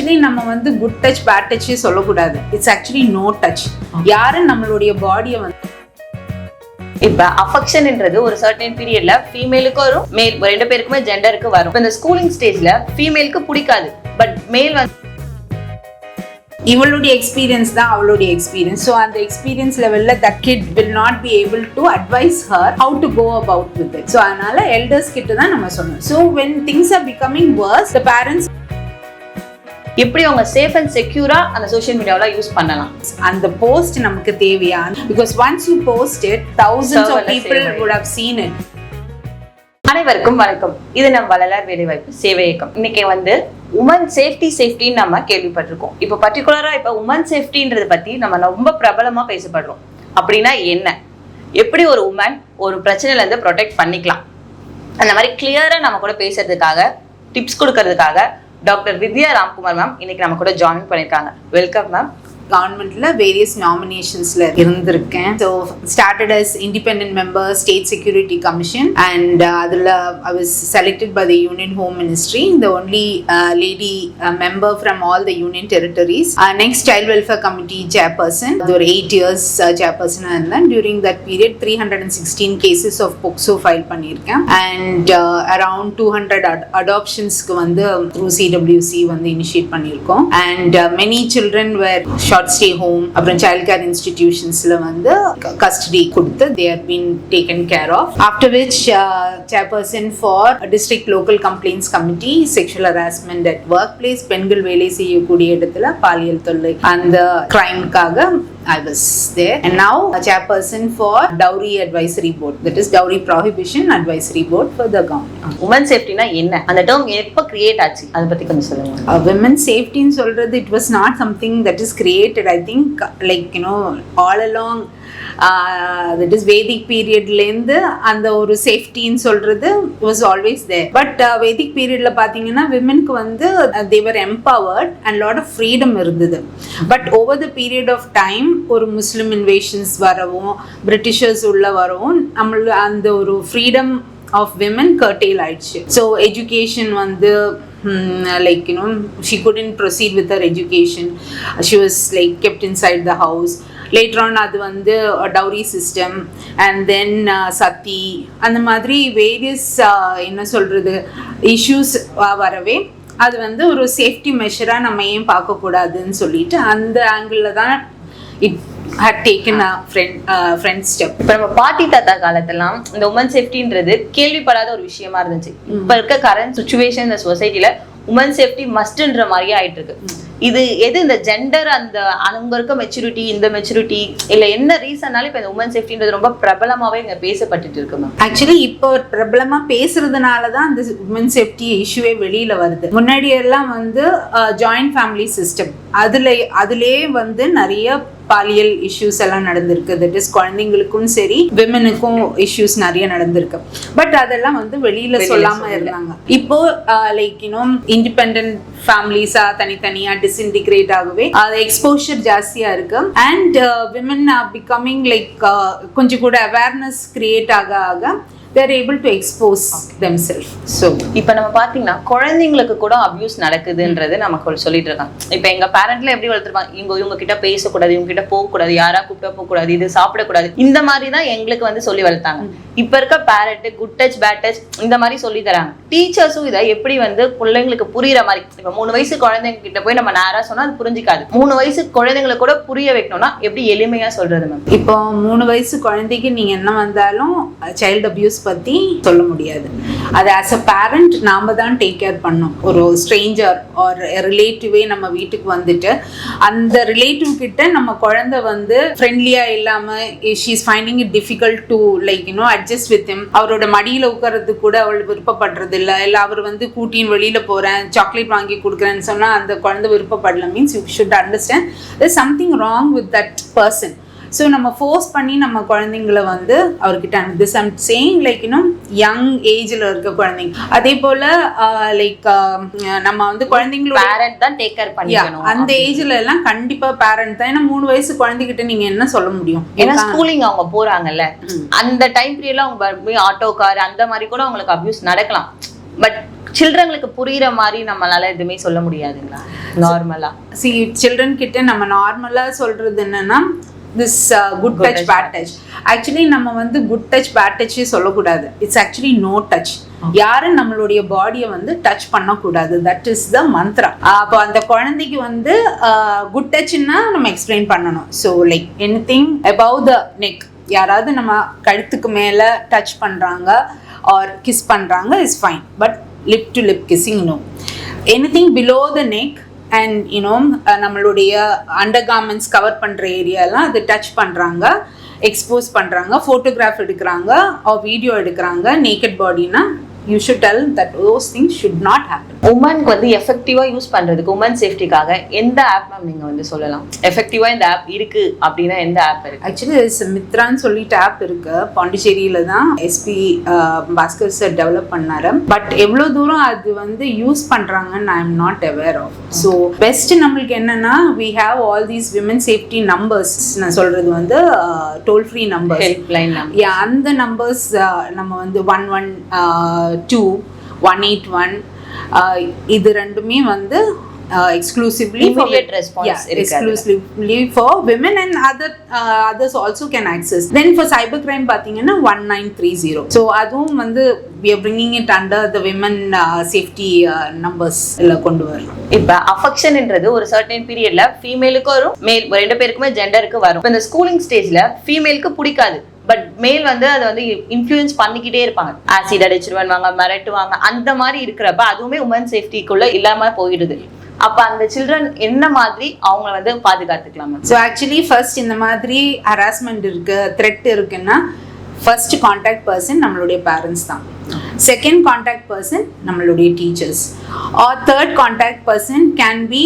Actually நம்ம வந்து good touch bad touch சொல்லக்கூடாது. It's actually no touch. யாரும் நம்மளுடைய பாடியை வந்து இப்ப அஃபெக்ஷன்ன்றது ஒரு சர்டன் பீரியட்ல ஃபீமேலுக்கு வரும், மேல் ரெண்டு பேருக்குமே ஜெண்டருக்கு வரும். இந்த ஸ்கூலிங் ஸ்டேஜ்ல ஃபீமேலுக்கு பிடிக்காது, பட் மேல் வந்து இவளுடைய எக்ஸ்பீரியன்ஸ் தான் அவளுடைய எக்ஸ்பீரியன்ஸ். ஸோ அந்த எக்ஸ்பீரியன்ஸ் லெவல்ல that kid will not be able to advise her how to go about with it. So அதனால எல்டர்ஸ் கிட்ட தான் நம்ம சொல்லணும். So when things are becoming worse, the parents எப்படி அவங்க சேஃப் அண்ட் செக்யூரா அந்த சோஷியல் மீடியாவில யூஸ் பண்ணலாம். அந்த போஸ்ட் நமக்கு தேவையான, because once you post it thousands of people would have seen it. அனைவருக்கும் வணக்கம். இது நம்ம வளலர் வேலைவாய்ப்பு சேவை இயக்கம். இன்னைக்கு வந்து உமன் சேஃப்டின்னு நம்ம கேள்விப்பட்டிருக்கோம். இப்போ பர்டிகுலரா இப்போ உமன் சேஃப்டின்றத பத்தி நம்ம ரொம்ப பிரபலமா பேசப்படுறோம். அப்படின்னா என்ன, எப்படி ஒரு உமன் ஒரு பிரச்சனையில இருந்து ப்ரொடெக்ட் பண்ணிக்கலாம், அந்த மாதிரி கிளியரா நம்ம கூட பேசுறதுக்காக, டிப்ஸ் கொடுக்கறதுக்காக டாக்டர் வித்யா ராம்குமார் மேம் இன்னைக்கு நம்ம கூட ஜாயின் பண்ணிருக்காங்க. Welcome ma'am. கவர்மெண்ட்ல வேரியஸ் நாமினேஷன்ஸ்ல இருந்திருக்கேன். So started as independent member state security commission and அதில் I was selected by the union home ministry, the only lady member from all the union territories. Next child welfare committee chairperson, ஒரு 8 years சேர்பர்சனாக இருந்தேன். During that period 316 cases of POCSO file பண்ணியிருக்கேன். And around 200 அடாப்ஷன்ஸ்க்கு வந்து through CWC வந்து initiate பண்ணியிருக்கோம். And many children were short stay home, அப்புறம் child care இன்ஸ்டிடியூஷன்ஸ்ல வந்து custody கொடுத்து they have been taken care of. After which chairperson for district local complaints committee, sexual harassment at workplace, பெண்கள் வேலை செய்யக்கூடிய இடத்துல பாலியல் தொல்லை அந்த கிரைம்காக I was there. And now a chairperson for Dowry Advisory Board, that is Dowry Prohibition Advisory Board for the government. Women safety na enna, அந்த term எப்ப create ஆச்சு அத பத்தி கொஞ்சம் சொல்லுங்க. Women safety ன்னு சொல்றது it was not something that is created, I think, like you know, all along that is Vedic periodல இருந்து அந்த ஒரு சேஃப்டின்னு சொல்றது was always there. But Vedic periodல பாத்தீங்கன்னா womenக்கு வந்து they were empowered and lot of freedom இருந்தது. But over the period of time ஒரு முஸ்லிம் invasions வரவும், Britishers உள்ள வரவும், நம்மள அந்த ஒரு ஃப்ரீடம் ஆஃப் விமன் கர்டெயில் ஆயிடுச்சு. ஸோ எஜுகேஷன் வந்து like you know, she couldn't proceed with her education. She was like kept inside the house. Later on அது வந்து டவுரி சிஸ்டம் அண்ட் தென் சத்தி, அந்த மாதிரி வேரியஸ் என்ன சொல்றது இஷ்யூஸ் வரவே அது வந்து ஒரு சேஃப்டி மெஷராக நம்ம ஏன் பார்க்கக்கூடாதுன்னு சொல்லிட்டு அந்த ஆங்கிளில் தான் it had taken a friend step. இப்ப நம்ம பாட்டி தாத்தா காலத்தெல்லாம் இந்த உமன் சேஃப்டின்றது கேள்விப்படாத ஒரு விஷயமா இருந்துச்சு. இப்ப இருக்க கரண்ட் சிச்சுவேஷன் இந்த சொசைட்டில உமன் சேஃப்டி மஸ்ட்ன்ற மாதிரியே ஆயிட்டு இருக்கு. இது எது இந்த ஜெண்டர் அந்த அங்க இருக்க மெச்சூரிட்டி, இந்த மெச்சூரிட்டி இல்ல என்ன ரீசன்னால இப்ப இந்த உமன் சேஃப்டின்றது ரொம்ப பிரபலமாவே இங்க பேசப்பட்டு இருக்கு மேம். ஆக்சுவலி இப்போ பிரபலமா பேசுறதுனாலதான் அந்த உமன் சேஃப்டி இஷ்யூவே வெளியில வருது. முன்னாடி எல்லாம் வந்து ஜாயிண்ட் ஃபேமிலி சிஸ்டம், அதுலயே வந்து நிறைய பாலியல் இஷ்யூஸ் எல்லாம் நடந்திருக்கு. தட் இஸ் குழந்தைங்களுக்கும் சரி விமனுக்கும் இஷ்யூஸ் நிறைய நடந்திருக்கு. பட் அதெல்லாம் வந்து வெளியில சொல்லாம இருந்தாங்க. இப்போ லைக் யூனோ இண்டிபெண்டன்ட் ஃபேமிலிஸா தனித்தனியா டிஸ்இன்டிகிரேட் ஆகவே அது எக்ஸ்போஷர் ஜாஸ்தியா இருக்கு. And women are becoming like கொஞ்சம் கூட அவேர்னஸ் கிரியேட் ஆக they are able to expose themselves. So இப்போ நம்ம பாத்தீங்கன்னா குழந்தைங்களுக்கு கூட அபியூஸ் நடக்குதுன்றது நமக்கு சொல்லிட்டு இருக்காங்க. இப்போ எங்க பேரண்ட்ல எப்படி வளர்த்துருப்பாங்க, இவங்க கிட்ட பேசக்கூடாது, இவங்க கிட்ட போகக்கூடாது, யாரா கூப்பிட்டா போகக்கூடாது, இது சாப்பிடக்கூடாது, இந்த மாதிரி தான் எங்களுக்கு வந்து சொல்லி வளர்த்தாங்க. இப்ப இருக்க parent good touch bad touch இந்த மாதிரி சொல்லி தராங்க. டீச்சர்ஸும் இதை எப்படி வந்து பிள்ளைங்களுக்கு புரியுற மாதிரி, இப்ப 3 வயசு குழந்தைங்க கிட்ட போய் நம்ம நேரா சொன்னா அது புரிஞ்சிக்காது. 3 வயசு குழந்தைங்களை கூட புரிய வைக்கணும்னா எப்படி எளிமையா சொல்றது மேம்? இப்போ 3 வயசு குழந்தைக்கு நீங்க என்ன வந்தாலும் சைல்டு அபியூஸ் பத்தி சொல்ல முடியாது. அது ஆஸ் அ பேரண்ட் நாம தான் டேக் கேர் பண்ணணும். ஒரு ஸ்ட்ரேஞ்சர் ஆர் ரிலேட்டிவே நம்ம வீட்டுக்கு வந்துட்டு அந்த ரிலேட்டிவ் கிட்ட நம்ம குழந்தை வந்து ஃப்ரெண்ட்லியா இல்லாம she is finding it difficult to like you know adjust with him, அவரோட மடியில உட்கார்றது கூட அவள் விருப்பப்படுறது இல்ல அவர் வந்து கூட்டின்னு வெளியில போறேன் சாக்லேட் வாங்கி கொடுக்குறேன்னு சொன்னா அந்த குழந்தை விருப்பப்படல, means you should understand there is something wrong with that person. So நம்ம ஃபோர்ஸ் பண்ணி நம்ம குழந்தைங்களை வந்து அவர்கிட்ட திஸ் ஐம் சேயிங் லைக் இன்னும் யங் ஏஜ்ல இருக்க குழந்தைங்க, அதே போல லைக் நம்ம வந்து குழந்தைங்களோட பேரண்ட் தான் டேக் கேர் பண்ணிக்கணும். அந்த ஏஜ்ல எல்லாம் கண்டிப்பா பேரண்ட் தான். ஏன்னா 3 வயசு குழந்தைகிட்ட நீங்க என்ன சொல்ல முடியும்? ஏன்னா ஸ்கூலிங் அவங்க போறாங்கல்ல, அந்த டைம் பீரியட்ல அவங்க ஆட்டோ கார் அந்த மாதிரி கூட அவங்களுக்கு அபியூஸ் நடக்கலாம். பட் சில்ட்ரன்களுக்கு புரியுற மாதிரி நம்மளால எதுவுமே சொல்ல முடியாதுங்களா நார்மலா? சில்ட்ரன் கிட்ட நம்ம நார்மலா சொல்றது என்னன்னா this good touch bad touch. Actually நம்ம வந்து குட் டச் பேட் டச்சே சொல்லக்கூடாது. It's actually no touch. யாரும் நம்மளுடைய பாடியை வந்து டச் பண்ணக்கூடாது. That is the mantra. அப்போ அந்த குழந்தைக்கு வந்து குட் டச்னா நம்ம எக்ஸ்பிளைன் பண்ணணும். So like anything above the neck, யாராவது நம்ம கழுத்துக்கு மேலே டச் பண்ணுறாங்க ஆர் கிஸ் பண்ணுறாங்க is fine, but lip to lip kissing no. Anything below the neck and நம்மளுடைய அண்டர் கார்மெண்ட்ஸ் கவர் பண்ணுற ஏரியாலாம் அது டச் பண்ணுறாங்க, எக்ஸ்போஸ் பண்ணுறாங்க, ஃபோட்டோகிராஃப் எடுக்கிறாங்க வீடியோ எடுக்கிறாங்க நேக்கட் பாடினா, you should tell that those things should not happen. உமனுக்கு வந்து எஃபெக்டிவா யூஸ் பண்றதுக்கு உமன் சேஃப்டிக்காக எந்த ஆப் மேம் நீங்க வந்து சொல்லலாம்? எஃபெக்டிவா இந்த ஆப் இருக்கு அப்படின்னா எந்த ஆப் இருக்கு? ஆக்சுவலி மித்ரான்னு சொல்லிட்டு ஆப் இருக்கு. பாண்டிச்சேரியில தான் எஸ்பி பாஸ்கர் சார் டெவலப் பண்ணாரு. பட் எவ்வளோ தூரம் அது வந்து யூஸ் பண்றாங்கன்னு I am not aware of. So best நம்மளுக்கு என்னன்னா we have all these women safety numbers. நான் சொல்றது வந்து toll free numbers, helpline number. அந்த நம்பர்ஸ் நம்ம வந்து 112 181 இது ரெண்டுமே வந்து exclusively immediate response exclusively for women and others also can access. Then for cybercrime பாத்தீங்கன்னா 1930. So அதுவும் வந்து we are bringing it under the women safety numbers எல்லாம் கொண்டு வரலாம். இப்ப அஃபெக்ஷன்ன்றது ஒரு சர்டன் பீரியட்ல ஃபீமேலுக்கு வரும், மேல் ரெண்டு பேருக்குமே ஜெண்டருக்கு வரும். இப்ப இந்த ஸ்கூலிங் ஸ்டேஜ்ல ஃபீமேலுக்கு பிடிக்காது, பட் மேல் வந்து அதை வந்து இன்ஃப்ளூயன்ஸ் பண்ணிக்கிட்டே இருப்பாங்க. ஆசிட் அடிச்சிருவாங்க, மிரட்டுவாங்க. அந்த மாதிரி இருக்கிறப்ப அதுவுமே உமன் சேஃப்டிக்குள்ள இல்லாம போயிடுது. அப்ப அந்த சில்ட்ரன் என்ன மாதிரி அவங்க வந்து பாதுகாத்துக்கலாம்? ஸோ ஆக்சுவலி ஃபர்ஸ்ட் இந்த மாதிரி ஹராஸ்மெண்ட் இருக்கு, த்ரெட் இருக்குன்னா ஃபர்ஸ்ட் கான்டாக்ட் பர்சன் நம்மளுடைய பேரண்ட்ஸ் தான். செகண்ட் கான்டாக்ட் பர்சன் நம்மளுடைய teachers or third contact person can be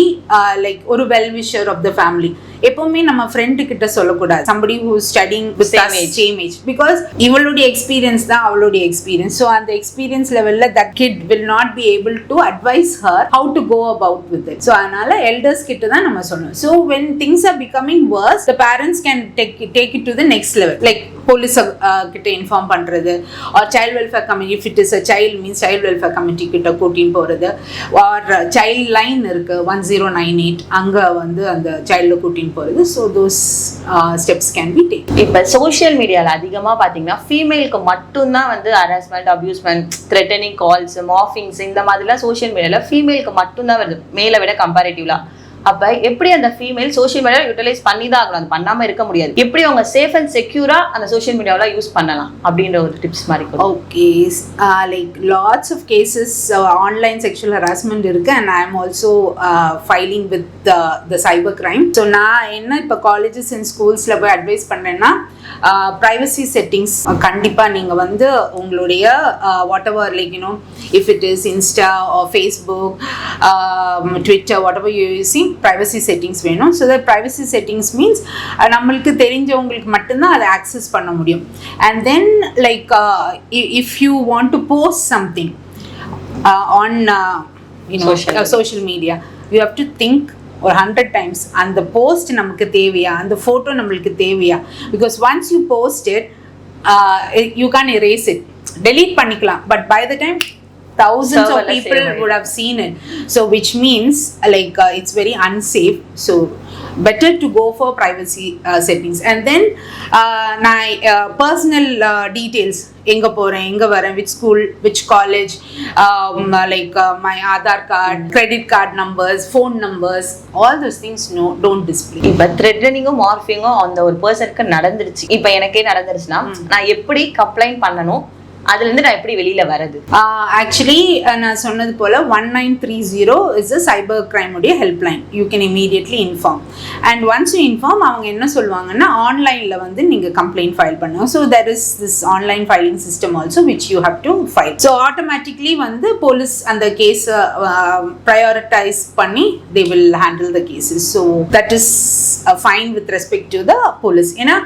like ஒரு well wisher of the family. எப்பவுமே நம்ம ஃப்ரெண்டு கிட்ட சொல்லக்கூடாது somebody who is studying with same age, because இவளுடைய எக்ஸ்பீரியன்ஸ் தான் அவளுடைய எக்ஸ்பீரியன்ஸ். ஸோ அந்த எக்ஸ்பீரியன்ஸ் லெவல்ல that kid will not be able to advise her how to go about with it. So அதனால எல்டர்ஸ் கிட்ட தான் நம்ம சொல்லணும். So when things are becoming worse, the parents can take it to the next level, like police கிட்ட inform பண்றது or child welfare committee, if it is a child means child welfare committee கிட்ட கூட்டின்னு போறது, or child line இருக்கு 1098 அங்க வந்து அந்த child கூட்டின்னு போறது. So those steps can be taken. இப்ப சோஷியல் மீடியால அதிகமா பாத்தீங்கன்னா ஃபீமேலுக்கு மட்டும் தான் வந்து ஹராஸ்மெண்ட், அபியூஸ்மெண்ட், த்ரெட்டனிங் கால்ஸ், மார்ஃபிங்ஸ் இந்த மாதிரிலாம் சோஷியல் மீடியால ஃபீமேலுக்கு மட்டும் தான் வருது, மேலை விட கம்பேரிட்டிவ்லா. அப்ப எப்படி அந்த ஃபீமேல் சோஷியல் மீடியா யூட்டிலைஸ் பண்ணி தான் ஆகணும், அது பண்ணாம இருக்க முடியாது. எப்படி அவங்க சேஃப் அண்ட் செக்யூரா அந்த சோஷியல் மீடியாவில யூஸ் பண்ணலாம் அப்படின்ற ஒரு டிப்ஸ் மாதிரி. Okay, like lots of cases online sexual harassment இருக்கு and I am also filing with the cyber crime. So நான் என்ன இப்போ காலேஜஸ் அண்ட் ஸ்கூல்ஸ்ல போய் அட்வைஸ் பண்ணேன்னா ப்ரைவசி செட்டிங்ஸ் கண்டிப்பா நீங்க வந்து உங்களுடைய what ever like you know if it is Insta R Facebook, Twitter, what ever you using, privacy settings வேணும். So that privacy settings means நம்மளுக்கு தெரிஞ்சவங்களுக்கு மட்டும்தான் அதை ஆக்சஸ் பண்ண முடியும். And then like if you want to post something on social media, you have to think ஒரு 100 times அந்த post நமக்கு தேவையா, அந்த ஃபோட்டோ நம்மளுக்கு தேவையா. Because once you post it you can erase it, delete பண்ணிக்கலாம், but by the time thousands of people would have seen it. So which means like it's very unsafe. So better to go for privacy settings. And then my personal details, enga poren, enga varan, which school, which college, like my Aadhaar card, credit card numbers, phone numbers, all those things no, don't display. இப்ப த்ரெட்டனிங்கோ மார்ஃபிங்கோ அந்த ஒரு பர்சனுக்கு நடந்துருச்சு, இப்ப எனக்கே நடந்துருச்சுன்னா நான் எப்படி complaint பண்ணணும், அதுல இருந்து நான் எப்படி வெளியில வரது? ஆக்சுவலி நான் சொன்னது போல 1930 இஸ் a cyber crime உடைய helpline. You can immediately inform and once you inform அவங்க என்ன சொல்லுவாங்கன்னா ஆன்லைன்ல வந்து நீங்க கம்ப்ளைண்ட் ஃபைல் பண்ணுங்க. So there is this online filing system also which you have to file. So automatically வந்து போலீஸ் அந்த கேஸை ப்ரையாரிட்டைஸ் பண்ணி they will handle the cases. So that is fine with respect to the police. ஏன்னா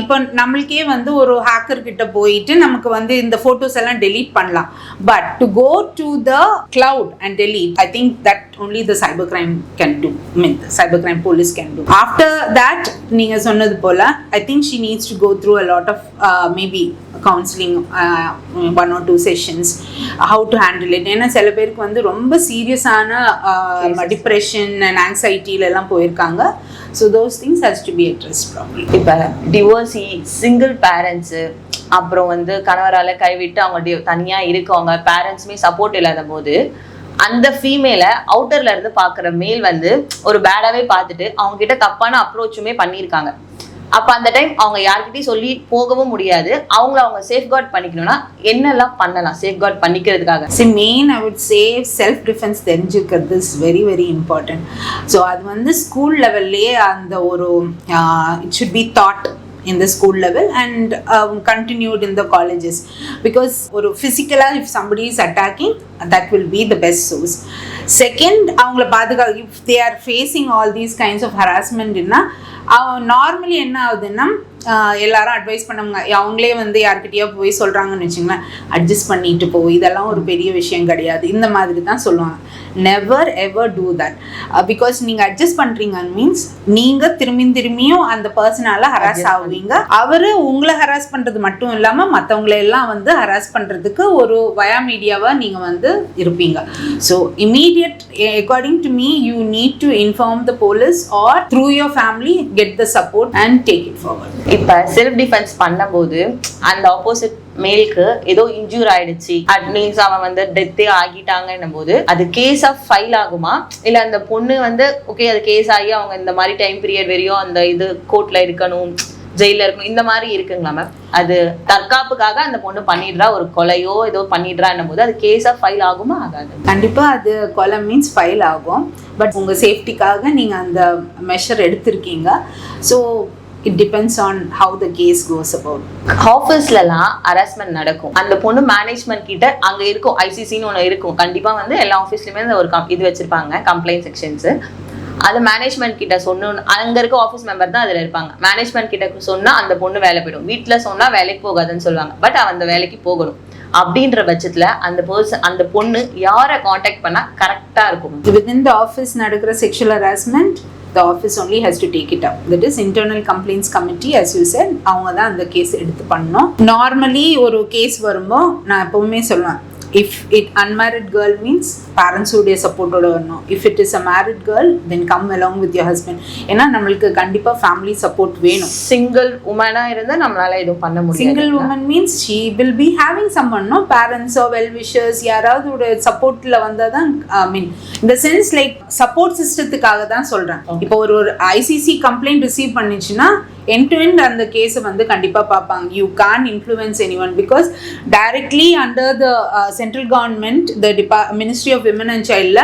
இப்போ நம்மளுக்கே வந்து ஒரு hacker கிட்ட போயிட்டு நமக்கு வந்து இந்த photos எல்லாம் delete பண்ணலாம். But to go to the cloud and delete, I think that only the cybercrime can do. I mean, the cybercrime police can do. After that, நீங்க சொன்னது போல, I think she needs to go through a lot of maybe counseling, 1 or 2 sessions, how to handle it. ஏன்னா சில பேருக்கு வந்து ரொம்ப சீரியஸான depression and ஆங்ஸைட்டில எல்லாம் போயிருக்காங்க. So those things has to be addressed properly. இப்ப டிவோர்ஸி, சிங்கிள் பேரண்ட்ஸ், அப்புறம் வந்து கணவரால கைவிட்டு அவங்க தனியா இருக்கவங்க, பேரண்ட்ஸுமே சப்போர்ட் இல்லாத போது அந்த ஃபீமேலை அவுட்டர்ல இருந்து பாக்குற மேல் வந்து ஒரு பேடாவே பார்த்துட்டு அவங்க கிட்ட தப்பான அப்ரோச்சுமே பண்ணியிருக்காங்க. அப்ப அந்த டைம் அவங்க யார்கிட்டயும் சொல்லி போகவும் முடியாது. அவங்க சேஃப்கார்ட் பண்ணிக்கணும்னா என்னெல்லாம் பண்ணலாம் சேஃப்கார்ட் பண்ணிக்கிறதுக்காக? Main I would say self defence தெரிஞ்சுக்கிறது is very very important. So அது வந்து ஸ்கூல் லெவல்லையே அந்த ஒரு it should be taught in the school level and continued in the colleges, because or physically if somebody is attacking, that will be the best source. Second, avangala paadhuka, if they are facing all these kinds of harassment inna normally என்ன ஆகுதுன்னா எல்லாரும் advice பண்ணுவாங்க, அவங்களே வந்து யார்கிட்டயோ போய் சொல்கிறாங்கன்னு வச்சுங்களேன், அட்ஜஸ்ட் பண்ணிட்டு போ, இதெல்லாம் ஒரு பெரிய விஷயம் கிடையாது, இந்த மாதிரி தான் சொல்லுவாங்க. Never ever do that. Because நீங்கள் அட்ஜஸ்ட் பண்ணுறீங்க மீன்ஸ் நீங்கள் திரும்பியும் அந்த பர்சனால ஹராஸ் ஆகுவீங்க. அவர் உங்களை ஹராஸ் பண்ணுறது மட்டும் இல்லாமல் மற்றவங்களெல்லாம் வந்து ஹராஸ் பண்ணுறதுக்கு ஒரு வயா மீடியாவாக நீங்கள் வந்து இருப்பீங்க. So immediate according to me you need to inform the police or through your family get the support and take it forward. இப்ப செல்ஃப் டிஃபென்ஸ் பண்ணும்போது அந்த ஆப்போசிட் மேலுக்கு ஏதோ இன்ஜூர் ஆயிடுச்சு, அட் மீன்ஸ் அவன் வந்து டெத்தே ஆகிட்டாங்கன்னும் போது அது கேஸ் ஆஃப் ஃபைல் ஆகுமா, இல்ல அந்த பொண்ணு வந்து ஓகே அது கேஸ் ஆகி அவங்க இந்த மாதிரி டைம் பீரியட் வரையும் அந்த இது கோர்ட்ல இருக்கணும், ஜெயில இருக்கணும், இந்த மாதிரி இருக்குங்களா மேம்? அது தற்காப்புக்காக அந்த பொண்ணு பண்ணிடுறா, ஒரு கொலையோ ஏதோ பண்ணிடுறான்னும் போது அது கேஸ் ஆஃப் ஃபைல் ஆகுமா ஆகாது? கண்டிப்பா அது கொலை மீன்ஸ் ஃபைல் ஆகும். பட் உங்க சேஃப்டிக்காக நீங்க அந்த மெஷர் எடுத்திருக்கீங்க. So it depends on how the case goes about. ஆஃபீஸ்லலாம் ஹராஸ்மெண்ட் நடக்கும், அந்த பொண்ணு மேனேஜ்மெண்ட் கிட்ட அங்க இருக்கும், ஐசிசின்னு ஒன்று இருக்கும், கண்டிப்பா வந்து எல்லா ஆஃபீஸ்லயுமே ஒரு இது வச்சிருப்பாங்க கம்ப்ளைண்ட் செக்ஷன்ஸ். அது மேனேஜ்மெண்ட் கிட்ட சொன்னோம், அங்க இருக்க ஆஃபீஸ் மெம்பர் தான் அதுல இருப்பாங்க. மேனேஜ்மெண்ட் கிட்ட சொன்னா அந்த பொண்ணு வேலை போயிடும், வீட்டுல சொன்னா வேலைக்கு போகாதுன்னு சொல்லுவாங்க. பட் அவன் அந்த வேலைக்கு போகணும். அப்படின்ற பட்சத்துல அந்த பொண்ணு யாரை காண்டாக்ட் பண்ணா கரெக்டா இருக்கும்? Within the office நடக்கிற sexual harassment, the office only has to take it up. That is internal complaints committee, as you said, அவங்க தான் அந்த கேஸ் எடுத்து பண்ணணும். நார்மலி ஒரு கேஸ் வரும்போது நான் எப்பவுமே சொல்லுவேன், if it unmarried girl means parents உடைய சப்போர்ட்டோட வரணும். if it is a married girl then come along with your husband. ஏன்னா நம்மளுக்கு கண்டிப்பா ஃபேமிலி சப்போர்ட் வேணும். சிங்கிள் உமனா இருந்தா நம்மளால எதுவும் பண்ண முடியாது. Single woman means she will be having someone, no, parents or well wishers, யாராவது ஒரு சப்போர்ட்ல வந்தாதான், I mean in the sense like support சிஸ்டத்துக்காக தான் சொல்றேன். இப்போ ஒரு ஐசிசி கம்ப்ளைண்ட் ரிசீவ் பண்ணிச்சுன்னா end to end அந்த கேஸை வந்து கண்டிப்பா பார்ப்பாங்க. you can't influence anyone because directly under the central government, the Ministry of Women and Child,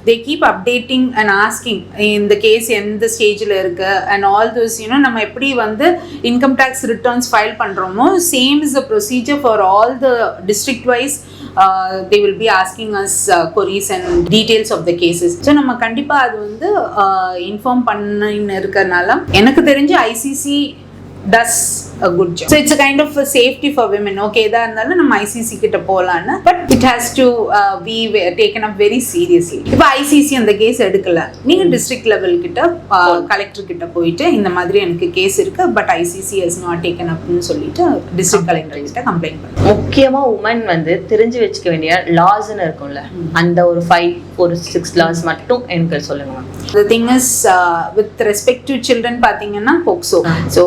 they keep updating and asking in the case எந்த ஸ்டேஜில் இருக்கு and all those, you know, நம்ம எப்படி வந்து income tax returns file பண்றோமோ same is the procedure for all the district wise. They will be asking us queries and details of the cases. So நம்ம கண்டிப்பா அது வந்து இன்ஃபார்ம் பண்ணின்னு இருக்கறனால எனக்கு தெரிஞ்சு ICC does a good job. So it's a kind of a safety for women. Okay, இதா இருந்தாலும் நம்ம ICC கிட்ட போகலான்னு, but it has to be taken up very seriously. இப்போ ICC அந்த கேஸ் எடுக்கல, நீங்க டிஸ்ட்ரிக்ட் லெவல் கிட்ட கலெக்டர் கிட்ட போயிட்டு இந்த மாதிரி எனக்கு கேஸ் இருக்கு but ICC has not taken up ன்னு சொல்லிட்டு டிஸ்ட்ரிக்ட் கலெக்டர் கிட்ட கம்ப்ளைண்ட் பண்ணுங்க. முக்கியமா உமன் வந்து தெரிஞ்சு வச்சுக்க வேண்டிய லாஸ்ன்னு இருக்கும்ல, அந்த ஒரு 5 or 6 லாஸ் மட்டும் எனக்கு சொல்லுங்க. The thing is with respect to children பாத்தீங்கன்னா POCSO. So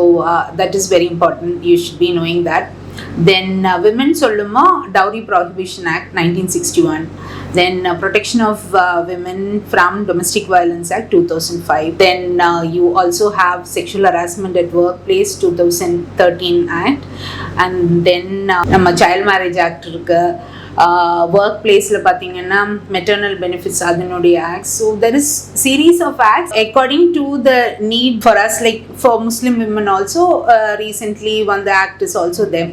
that is very important. You should be knowing that. Then women சொல்லுமா Dowry Prohibition Act 1961. Then Protection of Women from Domestic Violence Act 2005. Then you also have Sexual Harassment at Workplace 2013 Act. And then நம்ம Child Marriage Act இருக்கு. Work பிளேஸில் பார்த்தீங்கன்னா maternal benefits அதனுடைய acts. So there is series of acts according to the need for us, like for Muslim women also recently வந்த act is also them.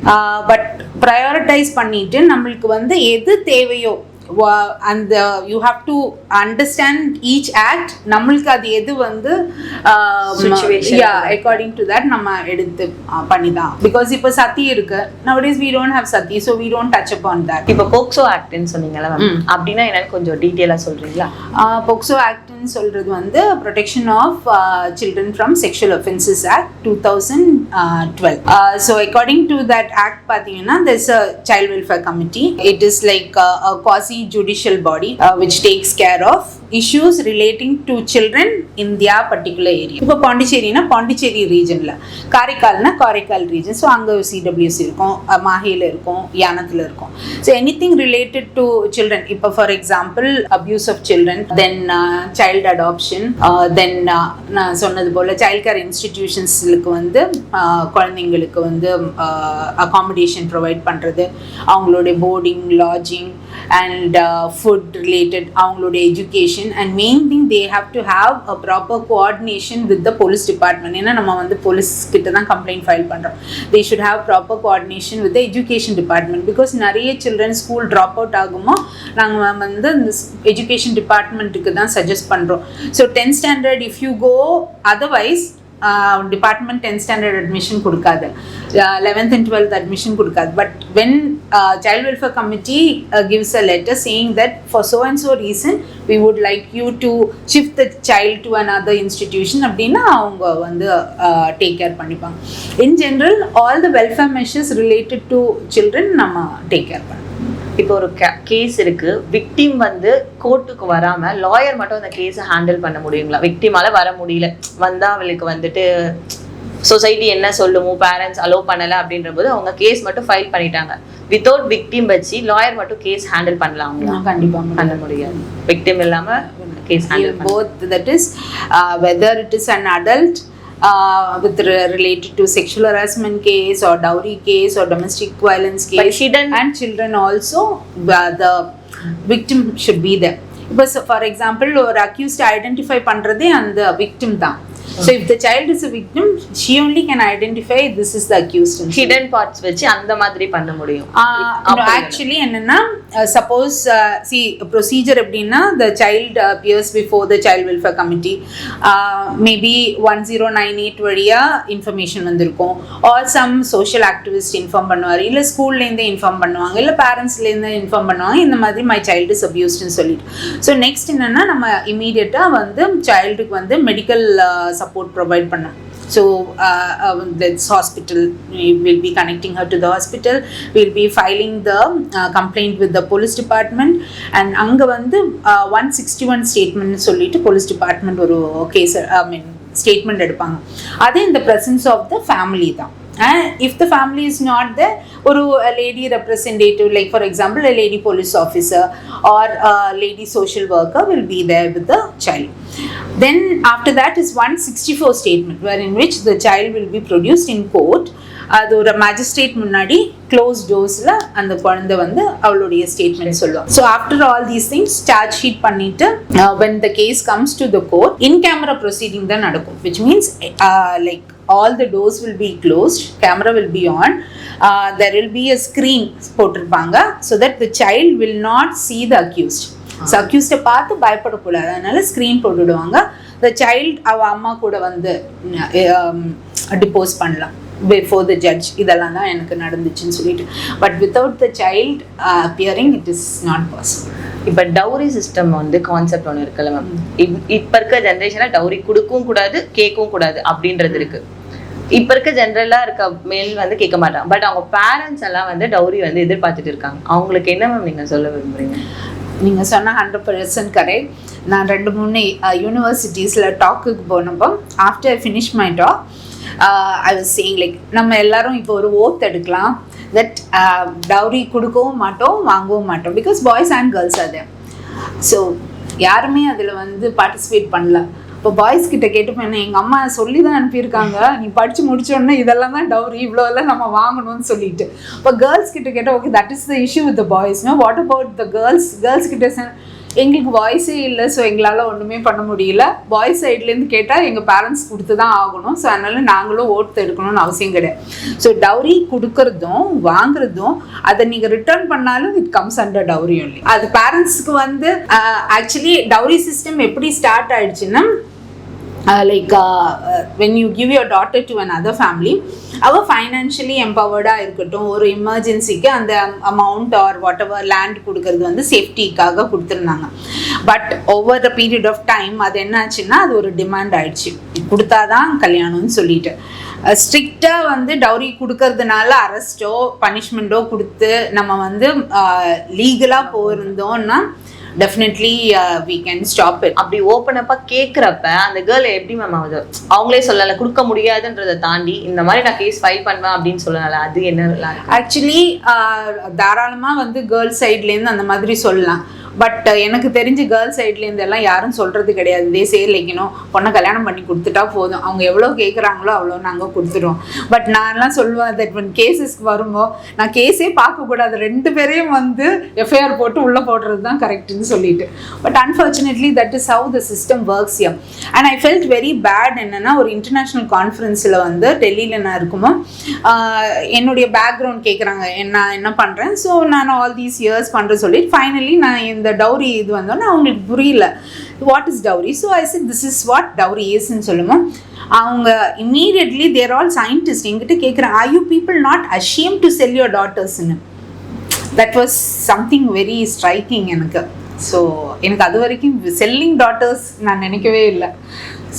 But prioritise பண்ணிட்டு நம்மளுக்கு வந்து எது தேவையோ and you have to understand each act நம்மளுக்கு அது எது வந்து situation according to that நம்ம எடுத்து பண்ணிதான். because இப்போ சத்தி இருக்கு, nowadays we don't have sati, so we don't touch upon that. இப்போ போக்சோ ஆக்ட்னு சொன்னீங்கல மேம், அப்படினா என்னன்னு கொஞ்சம் டீடைலா சொல்றீங்களா? போக்சோ ஆக்ட்னு சொல்றது வந்து protection of children from sexual offences act 2012. so according to that act பாத்தீங்கன்னா there's a child welfare committee. it is like a quasi judicial body which takes care of issues relating to children in their particular area. இப்போ பாண்டிச்சேரினா பாண்டிச்சேரி ரீஜன்ல, காரைக்கால்னா Karaikal region, so அங்கே CWC இருக்கும், மாஹேல இருக்கும், யானத்தில் இருக்கும். So anything related to children, இப்போ for example abuse of children, then child adoption, then நான் சொன்னது போல் சைல்ட் கேர் இன்ஸ்டிடியூஷன்ஸுக்கு வந்து குழந்தைங்களுக்கு வந்து அகாமடேஷன் ப்ரொவைட் பண்ணுறது, அவங்களுடைய boarding, lodging and food related, அவங்களுடைய education, and main thing they have to have a proper coordination with the police department. ஏன்னா நம்ம வந்து போலீஸ் கிட்ட தான் கம்ப்ளைண்ட் ஃபைல் பண்ணுறோம். they should have proper coordination with the education department because நிறைய children school drop out ஆகுமோ நாங்கள் வந்து இந்த எஜுகேஷன் டிபார்ட்மெண்ட்டுக்கு தான் சஜஸ்ட் பண்ணுறோம். So 10th standard if you go, otherwise department 10th standard admission கொடுக்காது, 11th and 12th admission கொடுக்காது. But when child welfare committee gives a letter saying that for so and so reason we would like you to shift the child to another institution அப்படின்னா அவங்க வந்து take care பண்ணிப்பாங்க. In general all the welfare measures related to children நம்ம take care பண்ணுவோம். இப்போ ஒரு case இருக்கு, victim வந்து கோர்ட்டுக்கு வராம லாயர் மட்டும் அந்த கேஸை ஹேண்டில் பண்ண முடியுங்களா? விக்டிமால வர முடியல, வந்தா அவளுக்கு வந்துட்டு சொசைட்டி என்ன சொல்லுமோ, பேரண்ட்ஸ் அலோவ் பண்ணல அப்படின்ற போது அவங்க கேஸ் மட்டும் ஃபைல் பண்ணிட்டாங்க. வித்தவுட் விக்டிம் வச்சு லாயர் மட்டும் கேஸ் ஹேண்டில் பண்ணலாங்களா? கண்டிப்பா பண்ண முடியாது. விக்டிம் இல்லாம case handle both, that is whether it is an adult with related to sexual harassment case or dowry case or domestic violence case, but hidden and children also, the victim should be there. Because for example or accused identify பண்றதே அந்த victim தான். So if the child is a victim, she only can identify this is the accused. Hidden parts வச்சு அந்த மாதிரி பண்ண முடியும். No, actually என்னன்னா suppose see procedure எப்படின்னா the child appears before the child welfare committee, maybe 1098 வழியா information வந்திருக்கும், or some social activist inform பண்ணுவார், இல்ல ஸ்கூல்ல இருந்து இன்ஃபார்ம் பண்ணுவாங்க, இல்ல பேரண்ட்ஸ்ல இருந்து இன்ஃபார்ம் பண்ணுவாங்க, இந்த மாதிரி my child is abused ன்னு சொல்லிட்டு. So next என்னன்னா நம்ம இமீடியட்டா வந்து சைல்டுக்கு வந்து மெடிக்கல் support provide பண்ணோம். So this hospital, we will be connecting her to the hospital, we will be filing the complaint with the police department, and அங்க வந்து 161 statement சொல்லிட்டு police department ஒரு case statement எடுப்பாங்க. அது in the presence of the family தான். And if the family is not there, or a lady representative, like for example a lady police officer or a lady social worker will be there with the child. Then after that is 164 statement, wherein which the child will be produced in court. அது ஒரு magistrate முன்னாடி close டோர்ஸ்ல அந்த குழந்தை வந்து அவளுடைய statement சொல்லுவாங்க. So after all these things charge sheet பண்ணிட்டு when the case comes to the court, in camera proceeding தான் நடக்கும், which means like all the doors will be closed, camera will be on, there will be a screen போட்டிருப்பாங்க so that the child will not see the accused. So அக்யூஸ்டை பார்த்து பயப்படக்கூடாது, அதனால screen போட்டுடுவாங்க. the child அவ அம்மா கூட வந்து டிப்போஸ் பண்ணலாம் before the judge. இதெல்லாம் தான் எனக்கு நடந்துச்சுன்னு சொல்லிட்டு, but without the child appearing it is not possible. இப்போ டவுரி சிஸ்டம் வந்து கான்செப்ட் ஒன்று இருக்குல்ல மேம், இப்போ இருக்க ஜென்ரேஷனில் டவுரி கொடுக்கவும் கூடாது கேட்கவும் கூடாது அப்படின்றது இருக்கு. இப்போ இருக்க ஜென்ரலாக இருக்க மேல் வந்து கேட்க மாட்டாங்க, பட் அவங்க பேரண்ட்ஸ் எல்லாம் வந்து டவுரி வந்து எதிர்பார்த்துட்டு இருக்காங்க. அவங்களுக்கு என்ன மேம் நீங்கள் சொல்ல விரும்புறீங்க? நீங்கள் சொன்னால் 100% கரெக்ட். நான் 2-3 யூனிவர்சிட்டிஸில் டாக்குக்கு போனப்போ after I finish my talk I was saying like நம்ம எல்லாரும் இப்போ ஒரு ஓத் எடுக்கலாம் that dowry கொடுக்கவும் மாட்டோம் வாங்கவும் மாட்டோம், because boys and girls are there. So யாருமே அதில் வந்து பார்ட்டிசிபேட் பண்ணல. இப்போ பாய்ஸ் கிட்ட கேட்டுப்பேன், எங்கள் அம்மா சொல்லி தான் அனுப்பியிருக்காங்க, நீ படித்து முடிச்சோடனே இதெல்லாம் தான் டவுரி, இவ்வளோலாம் நம்ம வாங்கணும்னு சொல்லிட்டு. இப்போ கேர்ள்ஸ் கிட்ட கேட்டால் okay that is the issue with the boys. Know what about the girls? Girls கிட்ட எங்களுக்கு வாய்ஸே இல்லை. ஸோ எங்களால் ஒன்றுமே பண்ண முடியல. பாய்ஸ் சைட்லேருந்து கேட்டால் எங்கள் பேரண்ட்ஸ் கொடுத்து தான் ஆகணும். ஸோ அதனால நாங்களும் ஓட்டு எடுக்கணும்னு அவசியம் கிடையாது. ஸோ டவுரி கொடுக்கறதும் வாங்குறதும் அதை நீங்கள் ரிட்டர்ன் பண்ணாலும் it comes under dowry only. அது பேரண்ட்ஸ்க்கு வந்து ஆக்சுவலி டவுரி சிஸ்டம் எப்படி ஸ்டார்ட் ஆயிடுச்சுன்னா, when you give your daughter to another family, அவ ஃபைனான்ஷியலி எம்பவர்டாக இருக்கட்டும், ஒரு எமர்ஜென்சிக்கு அந்த amount or whatever land கொடுக்கறது வந்து சேஃப்டிக்காக கொடுத்துருந்தாங்க. But over the period of time அது என்னாச்சுன்னா அது ஒரு டிமாண்ட் ஆயிடுச்சு, கொடுத்தாதான் கல்யாணம்னு சொல்லிட்டு. ஸ்ட்ரிக்டாக வந்து டவுரி கொடுக்கறதுனால அரெஸ்ட்டோ பனிஷ்மெண்ட்டோ கொடுத்து நம்ம வந்து லீகலாக போயிருந்தோம்னா definitely we can stop it. அப்படி ஓப்பன் அப்பா கேட்குறப்ப அந்த கேர்ள் எப்படி மேம் ஆகுது? அவங்களே சொல்லலை கொடுக்க முடியாதுன்றதை தாண்டி இந்த மாதிரி நான் கேஸ் ஃபைல் பண்ணுவேன் அப்படின்னு சொல்லல. அது என்ன ஆக்சுவலி தாராளமாக வந்து கேர்ள்ஸ் சைட்லேருந்து அந்த மாதிரி சொல்லலாம். பட் எனக்கு தெரிஞ்சு கேர்ள்ஸ் சைட்லேருந்து எல்லாம் யாரும் சொல்கிறது கிடையாது. இதே சேலைக்கணும், பொண்ணை கல்யாணம் பண்ணி கொடுத்துட்டா போதும், அவங்க எவ்வளோ கேட்குறாங்களோ அவ்வளோ நாங்கள் கொடுத்துருவோம். பட் நான்லாம் சொல்லுவேன் தட் ஒன் கேசஸ்க்கு வரும்போது நான் கேஸே பார்க்கக்கூடாது, 2 பேரையும் வந்து எஃப்ஐஆர் போட்டு உள்ளே போடுறது தான் கரெக்டுன்னு சொல்லிட்டு. But unfortunately that is how the system works யர். And I felt very bad. என்னென்னா ஒரு இன்டர்நேஷ்னல் கான்ஃபரன்ஸில் வந்து டெல்லியில் நான் இருக்குமோ என்னுடைய பேக்ரவுண்ட் கேட்குறாங்க, என்ன பண்ணுறேன். ஸோ நான் ஆல் தீஸ் இயர்ஸ் பண்ணுறேன் சொல்லி ஃபைனலி நான் இந்த டவுரி இது வந்தோன்னா அவங்களுக்கு புரியல what is dowry. So I said this is what dowry இஸ்ன்னு சொல்லுவோம். அவங்க இம்மீடியட்லி தேர் ஆல் சயின்டிஸ்ட் எங்கிட்ட கேட்குறாங்க, are you people not ashamed to sell your டாட்டர்ஸ்ன்னு. That was something very striking எனக்கு. ஸோ எனக்கு அது வரைக்கும் செல்லிங் டாட்டர்ஸ் நான் நினைக்கவே இல்லை.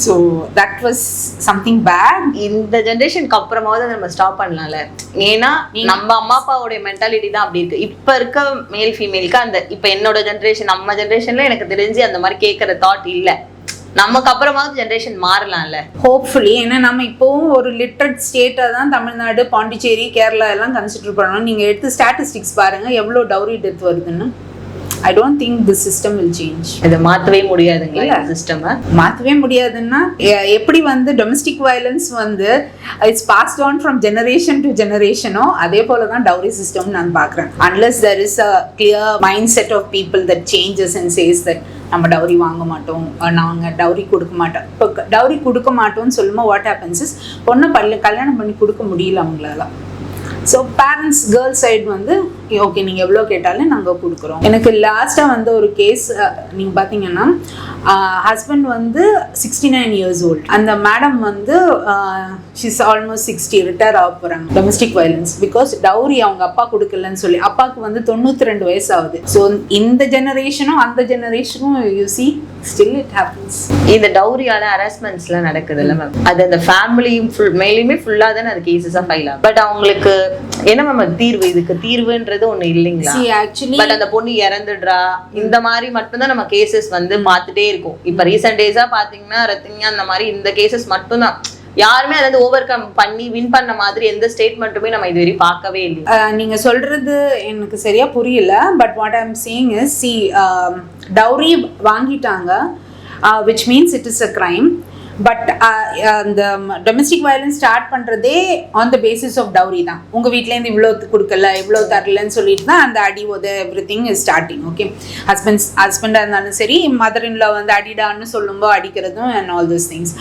So that was something bad. இந்த ஜென்ரேஷனுக்கு அப்புறமாவது நம்ம ஸ்டாப் பண்ணலாம்ல. ஏன்னா நம்ம அம்மா அப்பாவோடைய மென்டாலிட்டி தான் அப்படி இருக்கு. இப்போ இருக்க மேல் ஃபீமேலுக்கு அந்த இப்போ என்னோட ஜென்ரேஷன், நம்ம ஜென்ரேஷன்ல எனக்கு தெரிஞ்சு அந்த மாதிரி கேட்குற தாட் இல்லை. நமக்கு அப்புறமாவது ஜென்ரேஷன் மாறலாம்ல ஹோப்ஃபுல்லி. ஏன்னா நம்ம இப்போவும் ஒரு லிட்டரட் ஸ்டேட்டாக தான் தமிழ்நாடு, பாண்டிச்சேரி, கேரளா எல்லாம் கன்சிடர் பண்ணணும். நீங்கள் எடுத்து ஸ்டாட்டிஸ்டிக்ஸ் பாருங்கள் எவ்வளோ டவுரி டெத் வருதுன்னு. I don't think the system will change. இதை மாற்றவே முடியாதுங்களா? சிஸ்டமை மாற்றவே முடியாதுன்னா எப்படி வந்து டொமஸ்டிக் வயலன்ஸ் வந்து it's passed on from generation to ஜெனரேஷனோ அதே போல தான் டவுரி சிஸ்டம் நான் பார்க்குறேன். Unless there is a clear mindset of people that changes and says that நம்ம டவுரி வாங்க மாட்டோம், நாங்கள் டவுரி கொடுக்க மாட்டோம். இப்போ டவுரி கொடுக்க மாட்டோம்னு சொல்லும்போது வாட் ஹேப்பன்ஸ் இஸ் பொண்ணை கல்யாணம் பண்ணி கொடுக்க முடியல அவங்களால. ஸோ பேரண்ட்ஸ் கேர்ள்ஸ் சைடு வந்து ஓகே நீங்கள் எவ்வளோ கேட்டாலும் நாங்கள் கொடுக்குறோம். எனக்கு லாஸ்ட்டாக வந்து ஒரு கேஸ் நீங்கள் பார்த்தீங்கன்னா ஹஸ்பண்ட் வந்து 69 years old. அந்த மேடம் வந்து ஷீஸ் ஆல்மோஸ்ட் 60, ரிட்டையர் ஆக போகிறாங்க. டொமஸ்டிக் வயலன்ஸ் பிகாஸ் டவுரி அவங்க அப்பா கொடுக்கலன்னு சொல்லி. அப்பாவுக்கு வந்து 92 வயசு ஆகுது. ஸோ இந்த ஜெனரேஷனும் அந்த ஜெனரேஷனும் you see still it happens. இந்த டவுரியால ஹராஸ்மெண்ட்ஸ்லாம் நடக்குது இல்லை மேம்? அது அந்த ஃபேமிலியும் மேலுமே ஃபுல்லாக தானே அது கேசஸாக ஃபைல் ஆகும். பட் அவங்களுக்கு என்ன மேம் தீர்வு? இதுக்கு தீர்வுன்றது ஒண்ணு இல்லைங்களா? பட் அந்த பொண்ணு இறந்துடுறா, இந்த மாதிரி மட்டும்தான் நம்ம கேசஸ் வந்து பார்த்துட்டே இருக்கோம். இப்ப ரீசெண்ட் டேஸா பாத்தீங்கன்னா ரத்தினியா அந்த மாதிரி இந்த கேசஸ் மட்டும்தான். யாருமே அதை ஓவர் கம் பண்ணி வின் பண்ண மாதிரி எந்த ஸ்டேட்மெண்ட்டுமே நம்ம இதுவரை பார்க்கவே இல்லை. நீங்க சொல்றது எனக்கு சரியா புரியல. But what I am saying is dowry வாங்கிட்டாங்க, which means it is a crime. But அந்த டொமஸ்டிக் வயலன்ஸ் ஸ்டார்ட் பண்ணுறதே on the basis of dowry தான். உங்கள் வீட்டிலேருந்து இவ்வளோ கொடுக்கல, இவ்வளோ தரலன்னு சொல்லிட்டு தான் அந்த அடி உத everything is starting. Okay, ஹஸ்பண்டாக இருந்தாலும் சரி, மதர் இன்லா வந்து அடிடான்னு சொல்லும்போது அடிக்கிறதும் and all those things.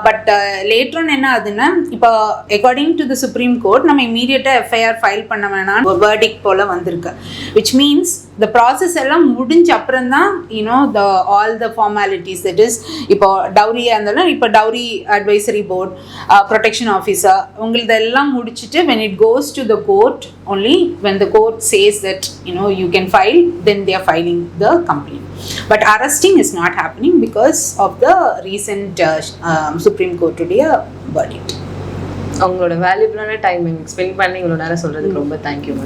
But later என்ன ஆகுதுன்னா, இப்போ according to the supreme court நம்ம இமீடியட்டாக எஃப்ஐஆர் ஃபைல் பண்ண வேணாம் ஒரு வேர்டிக் போல் வந்திருக்கு. விச் மீன்ஸ் the process எல்லாம் முடிஞ்ச அப்புறம் தான் all the formalities, that is இப்போ டவுரி இருந்தாலும் இப்போ dowry advisory board, protection officer, உங்களுக்கு எல்லாம் முடிச்சுட்டு when it goes to the court, only when the court says that you can file, then they are filing the complaint. But arresting is not happening because of the recent Supreme Court today verdict. உங்களோட வேல்யூபிளான timing spend பண்ணி இவ்வளோ நேரம் சொல்றதுக்கு ரொம்ப thank you ma'am.